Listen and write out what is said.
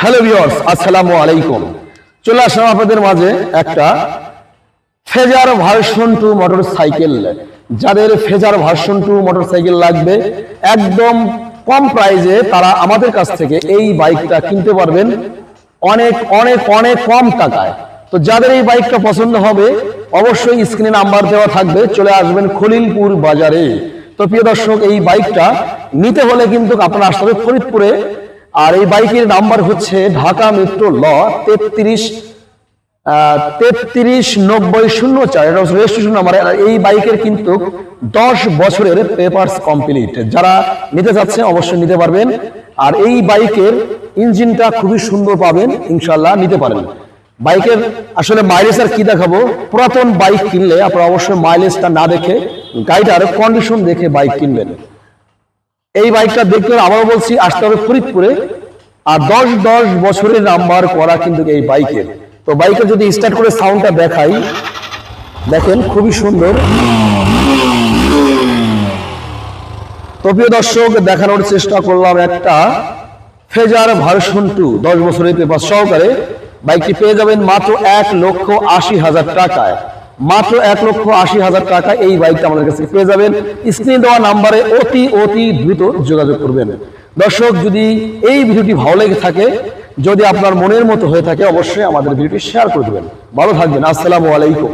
Hello viewers, আসসালামু আলাইকুম। চলে আসলাম আপনাদের মাঝে একটা ফেজার ভার্সন 2 মোটরসাইকেল। যাদের ফেজার ভার্সন 2 মোটরসাইকেল লাগবে একদম কম প্রাইসে, তারা আমাদের কাছ থেকে এই বাইকটা কিনতে পারবেন অনেক অনেক অনেক কম টাকায়। তো যাদের এই বাইকটা পছন্দ হবে অবশ্যই স্ক্রিনে নাম্বার দেওয়া থাকবে, চলে আসবেন খলিলপুর বাজারে। তো প্রিয় দর্শক, এই বাইকটা নিতে হলে কিন্তু আপনারা আসতে হবে ফরিদপুরে। আর এই বাইকের নাম্বার হচ্ছে ঢাকা মেট্রো ল 339004, এটা হচ্ছে রেজিস্ট্রেশন নাম্বার। এই বাইকের কিন্তু 10 বছরের পেপারস কমপ্লিট। যারা নিতে যাচ্ছে অবশ্যই নিতে পারবেন। আর এই বাইকের ইঞ্জিনটা খুবই সুন্দর পাবেন, ইনশাল্লাহ নিতে পারেন। বাইকের আসলে মাইলেজ আর কি দেখাবো, পুরাতন বাইক কিনলে আপনারা অবশ্যই মাইলেজটা না দেখে গাড়িটার কন্ডিশন দেখে বাইক কিনবেন। এই বাইকটা দেখতে আবারও বলছি, আসতে হবে ফরিদপুরে। আর 10 বছরের নাম্বার করা কিন্তু এই বাইকের। তো বাইকের যদি স্টার্ট করে সাউন্ডটা দেখাই, দেখেন খুবই সুন্দর। তো প্রিয় দর্শক, দেখানোর চেষ্টা করলাম একটা ফেজার ভার্সন 2 10 বছরের পেপার সহকারে। বাইকটি পেয়ে যাবেন মাত্র 1,80,000 টাকায়। মাত্র 1,80,000 টাকা এই বাইকটা আমাদের কাছে পেয়ে যাবেন। স্ক্রিনে দেওয়া নাম্বারে অতি দ্রুত যোগাযোগ করবেন। দর্শক, যদি এই ভিডিওটি ভালো লেগে থাকে, যদি আপনার মনের মতো হয়ে থাকে, অবশ্যই আমাদের ভিডিওটি শেয়ার করে দেবেন। ভালো থাকবেন। আসসালামু আলাইকুম।